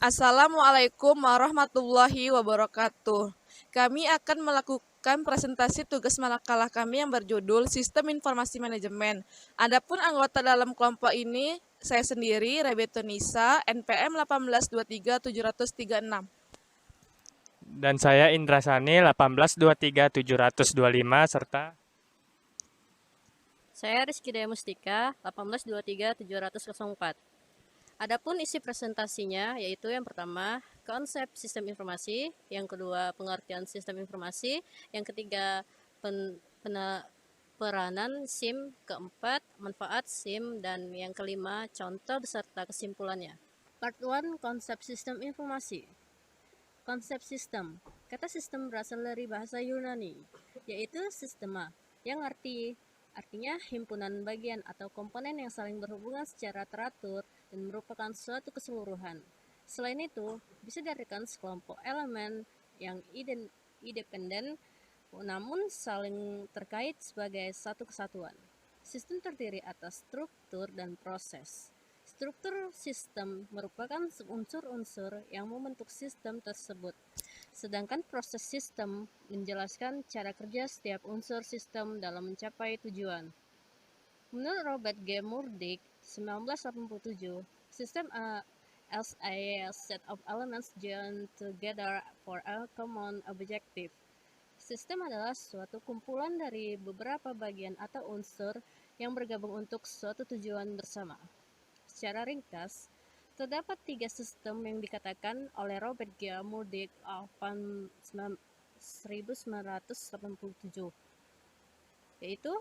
Assalamualaikum warahmatullahi wabarakatuh. Kami akan melakukan presentasi tugas makalah kami yang berjudul Sistem Informasi Manajemen. Adapun anggota dalam kelompok ini saya sendiri, Rebetonisa, NPM 1823736. Dan saya Indra Sani 1823725 serta Saya Rizky Daya Mustika 1823704. Adapun isi presentasinya yaitu yang pertama konsep sistem informasi, yang kedua pengertian sistem informasi, yang ketiga peranan SIM, keempat manfaat SIM, dan yang kelima contoh beserta kesimpulannya. Part 1, konsep sistem informasi. Konsep sistem. Kata sistem berasal dari bahasa Yunani, yaitu sistema, yang artinya himpunan bagian atau komponen yang saling berhubungan secara teratur dan merupakan suatu keseluruhan. Selain itu, bisa diartikan sekelompok elemen yang independen namun saling terkait sebagai satu kesatuan. Sistem terdiri atas struktur dan proses. Struktur sistem merupakan unsur-unsur yang membentuk sistem tersebut, sedangkan proses sistem menjelaskan cara kerja setiap unsur sistem dalam mencapai tujuan. Menurut Robert G. Murdoch, 1987, sistem as a set of elements joined together for a common objective. Sistem adalah suatu kumpulan dari beberapa bagian atau unsur yang bergabung untuk suatu tujuan bersama. Secara ringkas, terdapat 3 sistem yang dikatakan oleh Robert G. Murdoch 1987, yaitu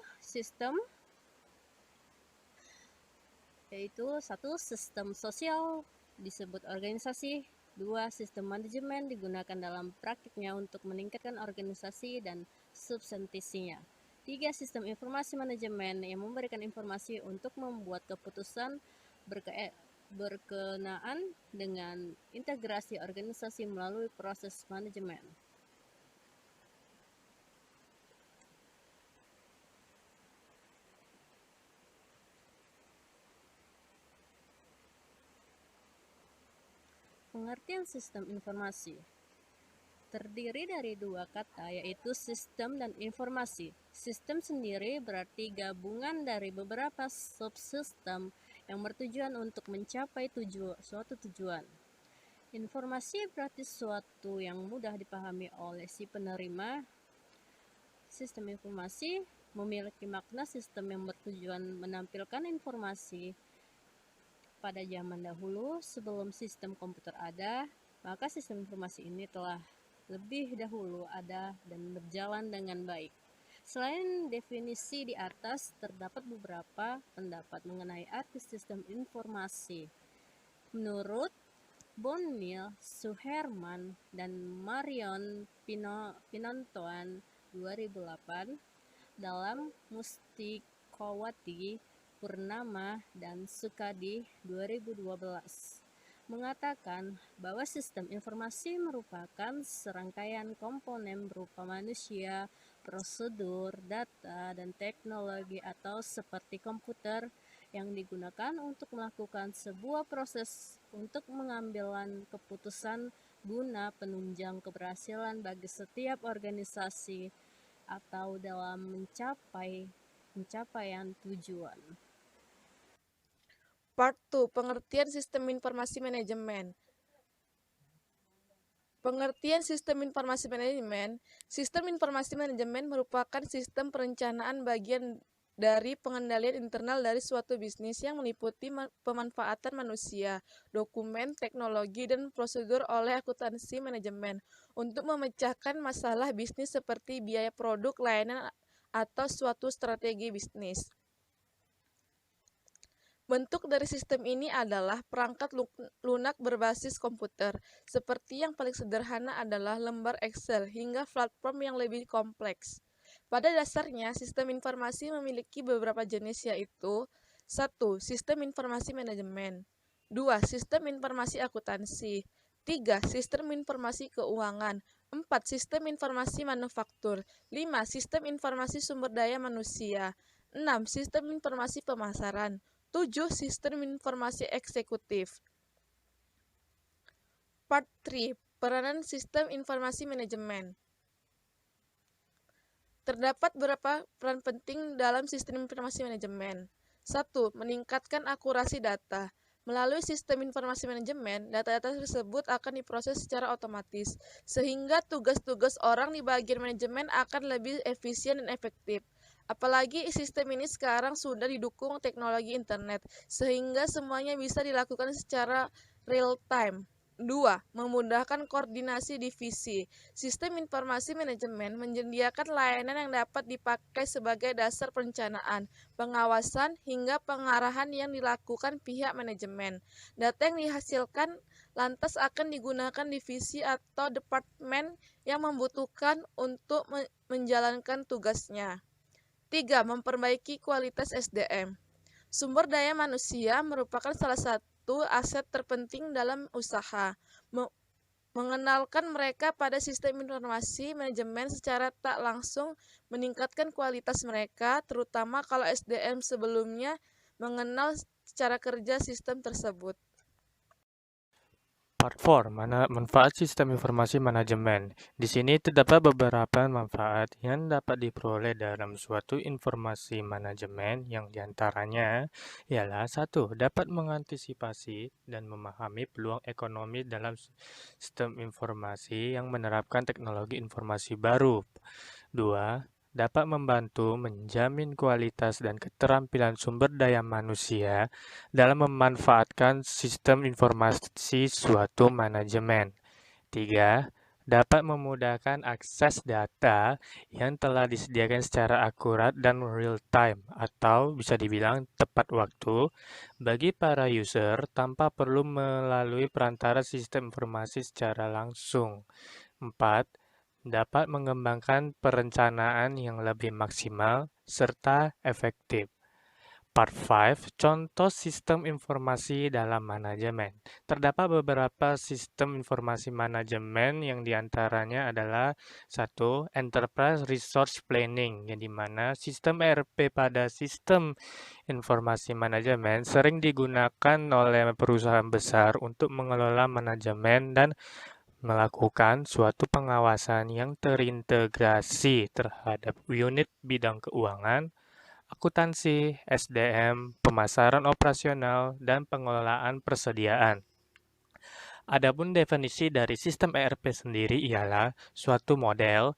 satu, sistem sosial disebut organisasi. 2, sistem manajemen digunakan dalam praktiknya untuk meningkatkan organisasi dan substansinya. 3, sistem informasi manajemen yang memberikan informasi untuk membuat keputusan berkenaan dengan integrasi organisasi melalui proses manajemen. Pengertian sistem informasi terdiri dari 2 kata, yaitu sistem dan informasi. Sistem sendiri berarti gabungan dari beberapa subsistem yang bertujuan untuk mencapai suatu tujuan. Informasi berarti sesuatu yang mudah dipahami oleh si penerima. Sistem informasi memiliki makna sistem yang bertujuan menampilkan informasi. Pada zaman dahulu, sebelum sistem komputer ada, maka sistem informasi ini telah lebih dahulu ada dan berjalan dengan baik. Selain definisi di atas, terdapat beberapa pendapat mengenai arti sistem informasi. Menurut Bonmil, Suherman, dan Marion Pinontoan 2008 dalam Mustikowati, Purnama, dan Sukadi 2012 mengatakan bahwa sistem informasi merupakan serangkaian komponen berupa manusia, prosedur, data, dan teknologi atau seperti komputer yang digunakan untuk melakukan sebuah proses untuk mengambilan keputusan guna penunjang keberhasilan bagi setiap organisasi atau dalam pencapaian tujuan. Part 2, pengertian sistem informasi manajemen. Pengertian sistem informasi manajemen. Sistem informasi manajemen merupakan sistem perencanaan bagian dari pengendalian internal dari suatu bisnis yang meliputi pemanfaatan manusia, dokumen, teknologi, dan prosedur oleh akuntansi manajemen untuk memecahkan masalah bisnis seperti biaya produk, layanan, atau suatu strategi bisnis. Bentuk dari sistem ini adalah perangkat lunak berbasis komputer, seperti yang paling sederhana adalah lembar Excel, hingga platform yang lebih kompleks. Pada dasarnya, sistem informasi memiliki beberapa jenis, yaitu 1. Sistem informasi manajemen, 2. Sistem informasi akuntansi, 3. Sistem informasi keuangan, 4. Sistem informasi manufaktur, 5. Sistem informasi sumber daya manusia, 6. Sistem informasi pemasaran, 7. Sistem informasi eksekutif. Part 3. Peranan Sistem Informasi Manajemen. Terdapat beberapa peran penting dalam sistem informasi manajemen. 1. Meningkatkan akurasi data. Melalui sistem informasi manajemen, data-data tersebut akan diproses secara otomatis, sehingga tugas-tugas orang di bagian manajemen akan lebih efisien dan efektif. Apalagi sistem ini sekarang sudah didukung teknologi internet, sehingga semuanya bisa dilakukan secara real time. 2. Memudahkan koordinasi divisi. Sistem informasi manajemen menyediakan layanan yang dapat dipakai sebagai dasar perencanaan, pengawasan, hingga pengarahan yang dilakukan pihak manajemen. Data yang dihasilkan lantas akan digunakan divisi atau departemen yang membutuhkan untuk menjalankan tugasnya. 3. Memperbaiki kualitas SDM. Sumber daya manusia merupakan salah satu aset terpenting dalam usaha. Mengenalkan mereka pada sistem informasi manajemen secara tak langsung meningkatkan kualitas mereka, terutama kalau SDM sebelumnya mengenal cara kerja sistem tersebut. Part 4. Manfaat sistem informasi manajemen. Di sini terdapat beberapa manfaat yang dapat diperoleh dalam suatu informasi manajemen yang diantaranya ialah 1. Dapat mengantisipasi dan memahami peluang ekonomi dalam sistem informasi yang menerapkan teknologi informasi baru. 2. Dapat membantu menjamin kualitas dan keterampilan sumber daya manusia dalam memanfaatkan sistem informasi suatu manajemen. 3. Dapat memudahkan akses data yang telah disediakan secara akurat dan real time atau bisa dibilang tepat waktu bagi para user tanpa perlu melalui perantara sistem informasi secara langsung. 4. Dapat mengembangkan perencanaan yang lebih maksimal serta efektif. Part 5. Contoh sistem informasi dalam manajemen. Terdapat beberapa sistem informasi manajemen yang diantaranya adalah 1. Enterprise Resource Planning, yang dimana sistem ERP pada sistem informasi manajemen sering digunakan oleh perusahaan besar untuk mengelola manajemen dan melakukan suatu pengawasan yang terintegrasi terhadap unit bidang keuangan, akuntansi, SDM, pemasaran operasional, dan pengelolaan persediaan. Adapun definisi dari sistem ERP sendiri ialah suatu model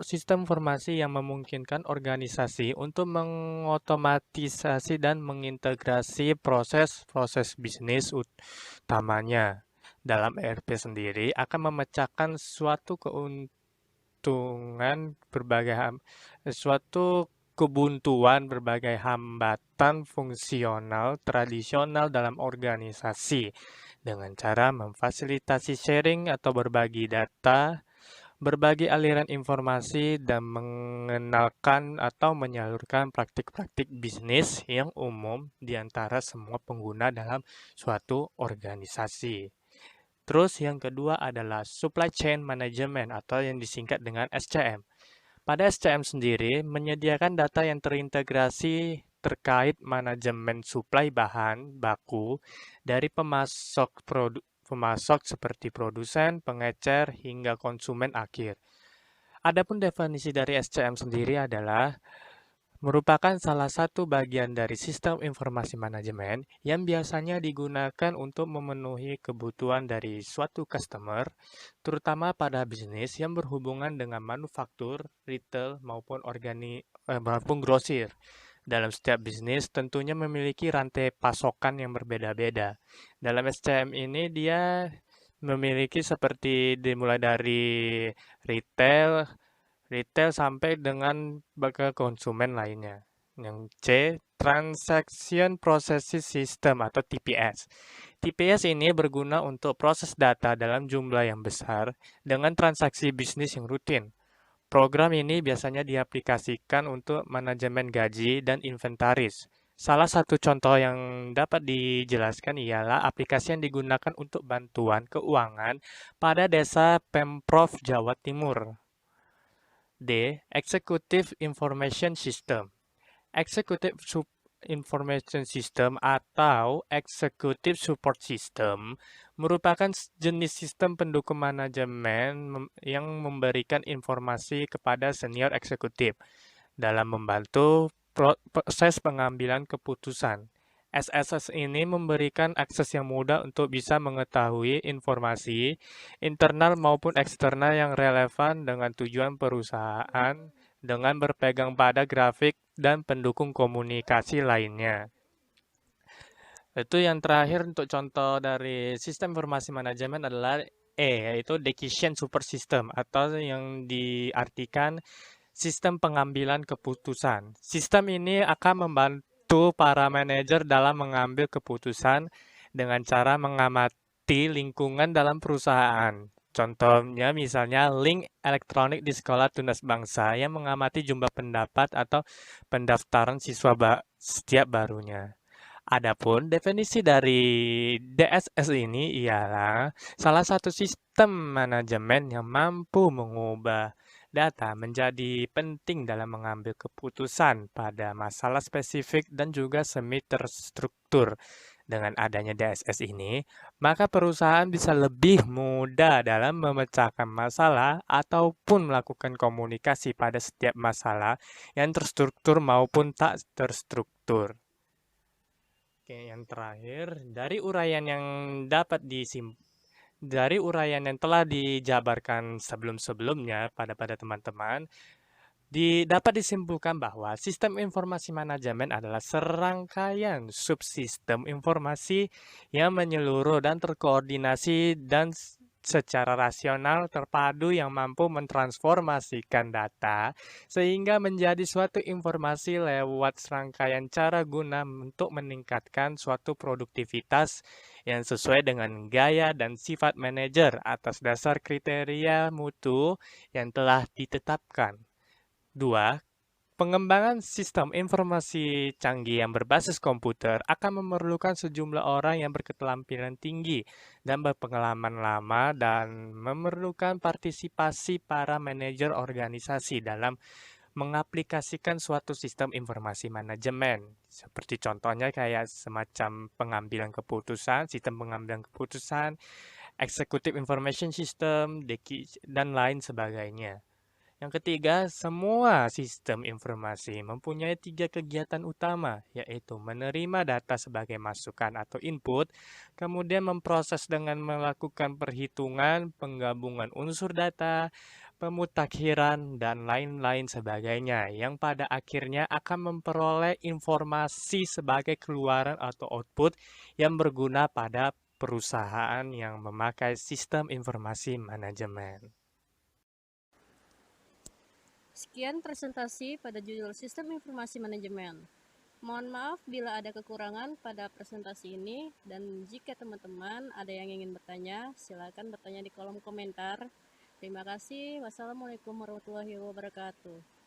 sistem informasi yang memungkinkan organisasi untuk mengotomatisasi dan mengintegrasi proses-proses bisnis utamanya. Dalam ERP sendiri akan memecahkan suatu kebuntuan berbagai hambatan fungsional tradisional dalam organisasi dengan cara memfasilitasi sharing atau berbagi data, berbagi aliran informasi, dan mengenalkan atau menyalurkan praktik-praktik bisnis yang umum di antara semua pengguna dalam suatu organisasi. Terus yang kedua adalah Supply Chain Management atau yang disingkat dengan SCM. Pada SCM sendiri menyediakan data yang terintegrasi terkait manajemen suplai bahan baku dari pemasok seperti produsen, pengecer, hingga konsumen akhir. Adapun definisi dari SCM sendiri adalah merupakan salah satu bagian dari sistem informasi manajemen yang biasanya digunakan untuk memenuhi kebutuhan dari suatu customer, terutama pada bisnis yang berhubungan dengan manufaktur, retail, maupun grosir. Dalam setiap bisnis tentunya memiliki rantai pasokan yang berbeda-beda. Dalam SCM ini dia memiliki seperti dimulai dari retail sampai dengan ke konsumen lainnya. Yang C, Transaction Processing System atau TPS. TPS ini berguna untuk proses data dalam jumlah yang besar dengan transaksi bisnis yang rutin. Program ini biasanya diaplikasikan untuk manajemen gaji dan inventaris. Salah satu contoh yang dapat dijelaskan ialah aplikasi yang digunakan untuk bantuan keuangan pada desa Pemprov Jawa Timur. D. Executive Information System. Executive Information System atau Executive Support System merupakan jenis sistem pendukung manajemen yang memberikan informasi kepada senior eksekutif dalam membantu proses pengambilan keputusan. SSS ini memberikan akses yang mudah untuk bisa mengetahui informasi internal maupun eksternal yang relevan dengan tujuan perusahaan dengan berpegang pada grafik dan pendukung komunikasi lainnya. Itu yang terakhir untuk contoh dari sistem informasi manajemen adalah yaitu Decision Super System atau yang diartikan sistem pengambilan keputusan. Sistem ini akan membantu para manajer dalam mengambil keputusan dengan cara mengamati lingkungan dalam perusahaan. Contohnya misalnya link elektronik di sekolah tunas bangsa yang mengamati jumlah pendapat atau pendaftaran siswa setiap barunya. Adapun definisi dari DSS ini ialah salah satu sistem manajemen yang mampu mengubah data menjadi penting dalam mengambil keputusan pada masalah spesifik dan juga semi terstruktur. Dengan adanya DSS ini, maka perusahaan bisa lebih mudah dalam memecahkan masalah ataupun melakukan komunikasi pada setiap masalah yang terstruktur maupun tak terstruktur. Oke, yang terakhir, dari uraian yang telah dijabarkan sebelum-sebelumnya pada teman-teman, dapat disimpulkan bahwa sistem informasi manajemen adalah serangkaian subsistem informasi yang menyeluruh dan terkoordinasi dan secara rasional terpadu yang mampu mentransformasikan data sehingga menjadi suatu informasi lewat serangkaian cara guna untuk meningkatkan suatu produktivitas yang sesuai dengan gaya dan sifat manajer atas dasar kriteria mutu yang telah ditetapkan. 2. Pengembangan sistem informasi canggih yang berbasis komputer akan memerlukan sejumlah orang yang berketerampilan tinggi dan berpengalaman lama dan memerlukan partisipasi para manajer organisasi dalam mengaplikasikan suatu sistem informasi manajemen. Seperti contohnya kayak semacam sistem pengambilan keputusan, executive information system, dan lain sebagainya. Yang ketiga, semua sistem informasi mempunyai 3 kegiatan utama, yaitu menerima data sebagai masukan atau input, kemudian memproses dengan melakukan perhitungan, penggabungan unsur data, pemutakhiran, dan lain-lain sebagainya, yang pada akhirnya akan memperoleh informasi sebagai keluaran atau output yang berguna pada perusahaan yang memakai sistem informasi manajemen. Sekian presentasi pada judul Sistem Informasi Manajemen. Mohon maaf bila ada kekurangan pada presentasi ini, dan jika teman-teman ada yang ingin bertanya, silakan bertanya di kolom komentar. Terima kasih. Wassalamualaikum warahmatullahi wabarakatuh.